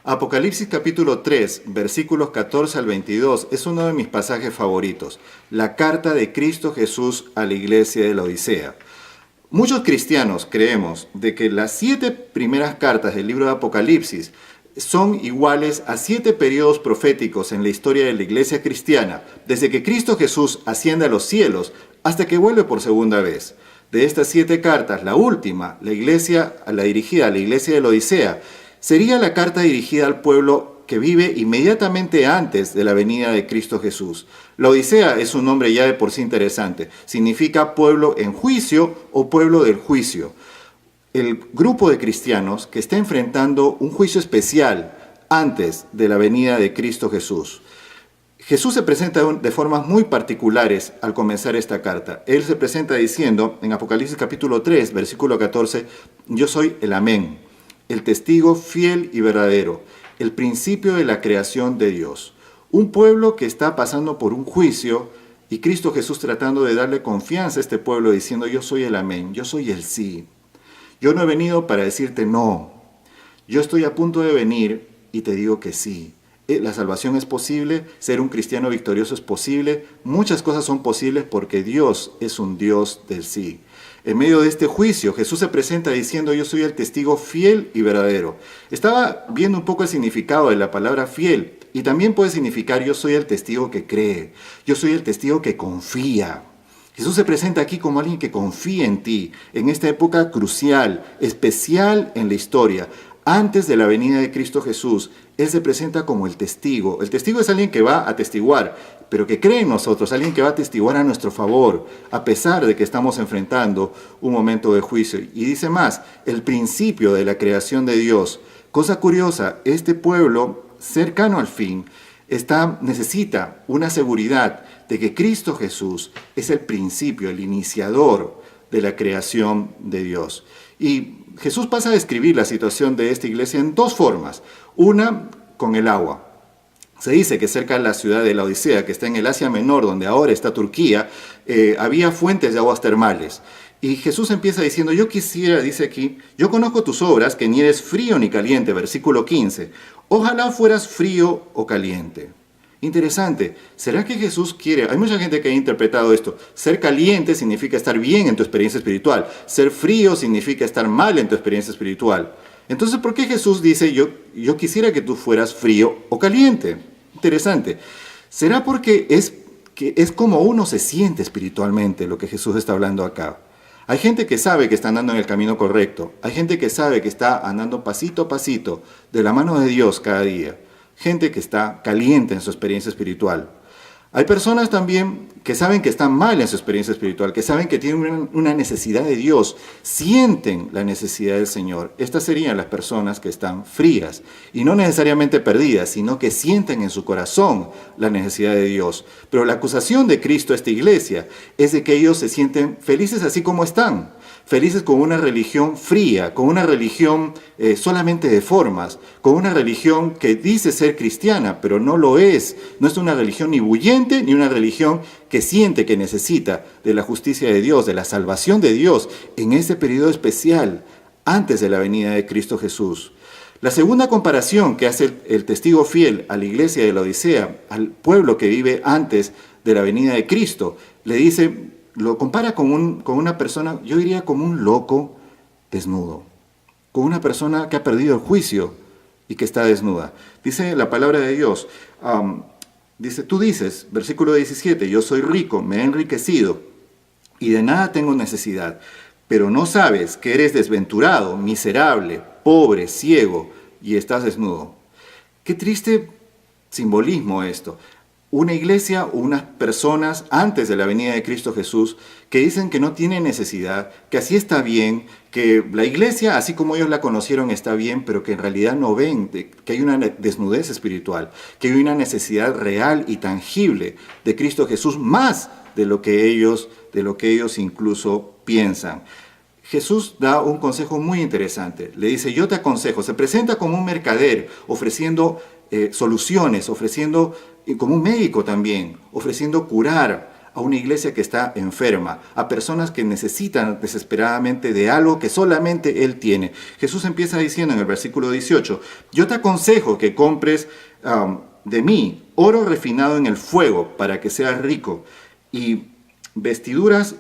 Apocalipsis capítulo 3, versículos 14 al 22, es uno de mis pasajes favoritos, la carta de Cristo Jesús a la iglesia de la Odisea. Muchos cristianos creemos de que las 7 primeras cartas del libro de Apocalipsis son iguales a 7 periodos proféticos en la historia de la iglesia cristiana, desde que Cristo Jesús asciende a los cielos hasta que vuelve por segunda vez. De estas 7 cartas, la última, la dirigida a la iglesia de la Odisea, sería la carta dirigida al pueblo que vive inmediatamente antes de la venida de Cristo Jesús. La Odisea es un nombre ya de por sí interesante. Significa pueblo en juicio o pueblo del juicio. El grupo de cristianos que está enfrentando un juicio especial antes de la venida de Cristo Jesús. Jesús se presenta de formas muy particulares al comenzar esta carta. Él se presenta diciendo en Apocalipsis capítulo 3, versículo 14, yo soy el Amén, el testigo fiel y verdadero, el principio de la creación de Dios. Un pueblo que está pasando por un juicio y Cristo Jesús tratando de darle confianza a este pueblo diciendo yo soy el Amén, yo soy el sí. Yo no he venido para decirte no. Yo estoy a punto de venir y te digo que sí. La salvación es posible, ser un cristiano victorioso es posible, muchas cosas son posibles porque Dios es un Dios del sí. En medio de este juicio, Jesús se presenta diciendo, yo soy el testigo fiel y verdadero. Estaba viendo un poco el significado de la palabra fiel y también puede significar yo soy el testigo que cree, yo soy el testigo que confía. Jesús se presenta aquí como alguien que confía en ti, en esta época crucial, especial en la historia. Antes de la venida de Cristo Jesús, Él se presenta como el testigo. El testigo es alguien que va a atestiguar, pero que cree en nosotros, alguien que va a atestiguar a nuestro favor, a pesar de que estamos enfrentando un momento de juicio. Y dice más, el principio de la creación de Dios. Cosa curiosa, este pueblo cercano al fin necesita una seguridad de que Cristo Jesús es el principio, el iniciador de la creación de Dios. Y Jesús pasa a describir la situación de esta iglesia en 2 formas. Una, con el agua. Se dice que cerca de la ciudad de la Odisea, que está en el Asia Menor, donde ahora está Turquía, había fuentes de aguas termales. Y Jesús empieza diciendo, yo quisiera, dice aquí, yo conozco tus obras, que ni eres frío ni caliente, versículo 15. Ojalá fueras frío o caliente. Interesante, ¿será que Jesús quiere? Hay mucha gente que ha interpretado esto. Ser caliente significa estar bien en tu experiencia espiritual. Ser frío significa estar mal en tu experiencia espiritual. Entonces, ¿por qué Jesús dice, yo quisiera que tú fueras frío o caliente? Interesante. ¿Será porque es como uno se siente espiritualmente lo que Jesús está hablando acá? Hay gente que sabe que está andando en el camino correcto. Hay gente que sabe que está andando pasito a pasito de la mano de Dios cada día. Gente que está caliente en su experiencia espiritual. Hay personas también que saben que están mal en su experiencia espiritual, que saben que tienen una necesidad de Dios, sienten la necesidad del Señor. Estas serían las personas que están frías y no necesariamente perdidas, sino que sienten en su corazón la necesidad de Dios. Pero la acusación de Cristo a esta iglesia es de que ellos se sienten felices así como están. Felices con una religión fría, con una religión solamente de formas, con una religión que dice ser cristiana, pero no lo es. No es una religión ni bullente, ni una religión que siente que necesita de la justicia de Dios, de la salvación de Dios, en este periodo especial, antes de la venida de Cristo Jesús. La segunda comparación que hace el testigo fiel a la iglesia de la Odisea, al pueblo que vive antes de la venida de Cristo, le dice... Lo compara con una persona, yo diría como un loco desnudo, con una persona que ha perdido el juicio y que está desnuda. Dice la palabra de Dios, tú dices, versículo 17, yo soy rico, me he enriquecido y de nada tengo necesidad, pero no sabes que eres desventurado, miserable, pobre, ciego y estás desnudo. Qué triste simbolismo esto. Una iglesia o unas personas antes de la venida de Cristo Jesús que dicen que no tienen necesidad, que así está bien, que la iglesia, así como ellos la conocieron, está bien, pero que en realidad no ven que hay una desnudez espiritual, que hay una necesidad real y tangible de Cristo Jesús, más de lo que ellos incluso piensan. Jesús da un consejo muy interesante. Le dice, yo te aconsejo, se presenta como un mercader, ofreciendo soluciones, ofreciendo, como un médico también, ofreciendo curar, a una iglesia que está enferma, a personas que necesitan desesperadamente de algo que solamente Él tiene. Jesús empieza diciendo en el versículo 18, yo te aconsejo que compres de mí oro refinado en el fuego para que seas rico y vestiduras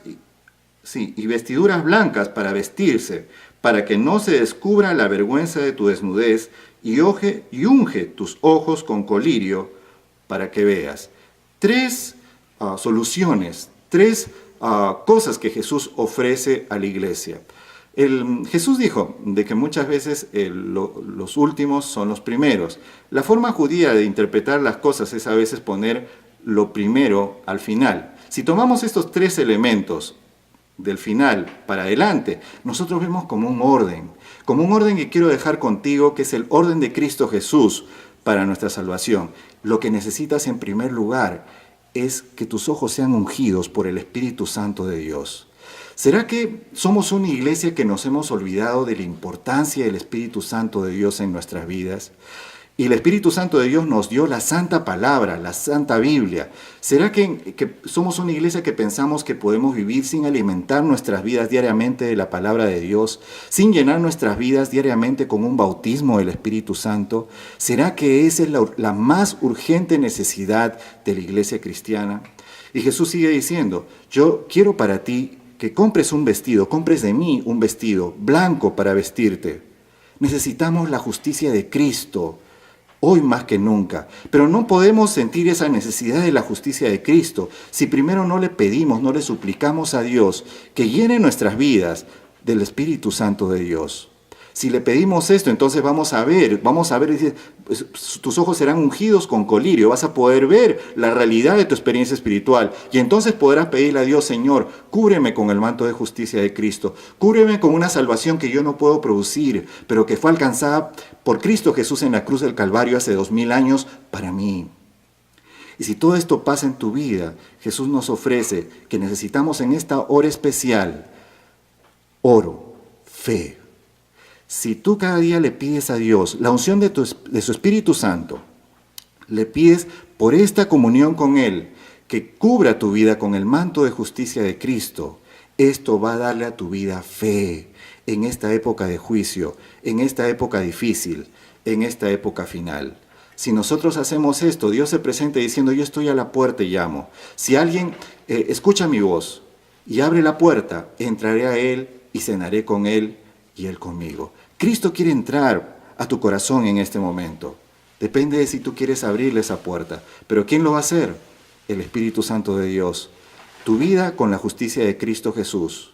blancas para vestirse, para que no se descubra la vergüenza de tu desnudez, y unge tus ojos con colirio para que veas. Tres soluciones, tres cosas que Jesús ofrece a la iglesia. Jesús dijo de que muchas veces los últimos son los primeros. La forma judía de interpretar las cosas es a veces poner lo primero al final. Si tomamos estos tres elementos del final para adelante, nosotros vemos como un orden que quiero dejar contigo, que es el orden de Cristo Jesús para nuestra salvación. Lo que necesitas en primer lugar es que tus ojos sean ungidos por el Espíritu Santo de Dios. ¿Será que somos una iglesia que nos hemos olvidado de la importancia del Espíritu Santo de Dios en nuestras vidas? Y el Espíritu Santo de Dios nos dio la Santa Palabra, la Santa Biblia. ¿Será que somos una iglesia que pensamos que podemos vivir sin alimentar nuestras vidas diariamente de la Palabra de Dios, sin llenar nuestras vidas diariamente con un bautismo del Espíritu Santo? ¿Será que esa es la más urgente necesidad de la iglesia cristiana? Y Jesús sigue diciendo, yo quiero para ti que compres un vestido, compres de mí un vestido blanco para vestirte. Necesitamos la justicia de Cristo, hoy más que nunca. Pero no podemos sentir esa necesidad de la justicia de Cristo si primero no le pedimos, no le suplicamos a Dios que llene nuestras vidas del Espíritu Santo de Dios. Si le pedimos esto, entonces vamos a ver, dice, tus ojos serán ungidos con colirio, vas a poder ver la realidad de tu experiencia espiritual y entonces podrás pedirle a Dios, Señor, cúbreme con el manto de justicia de Cristo, cúbreme con una salvación que yo no puedo producir, pero que fue alcanzada por Cristo Jesús en la cruz del Calvario hace 2000 años para mí. Y si todo esto pasa en tu vida, Jesús nos ofrece que necesitamos en esta hora especial oro, fe. Si tú cada día le pides a Dios la unción de su Espíritu Santo, le pides por esta comunión con Él, que cubra tu vida con el manto de justicia de Cristo, esto va a darle a tu vida fe en esta época de juicio, en esta época difícil, en esta época final. Si nosotros hacemos esto, Dios se presenta diciendo, yo estoy a la puerta y llamo. Si alguien escucha mi voz y abre la puerta, entraré a Él y cenaré con Él y Él conmigo. Cristo quiere entrar a tu corazón en este momento. Depende de si tú quieres abrirle esa puerta. Pero ¿quién lo va a hacer? El Espíritu Santo de Dios. Tu vida con la justicia de Cristo Jesús.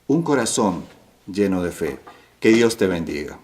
Un corazón lleno de fe. Que Dios te bendiga.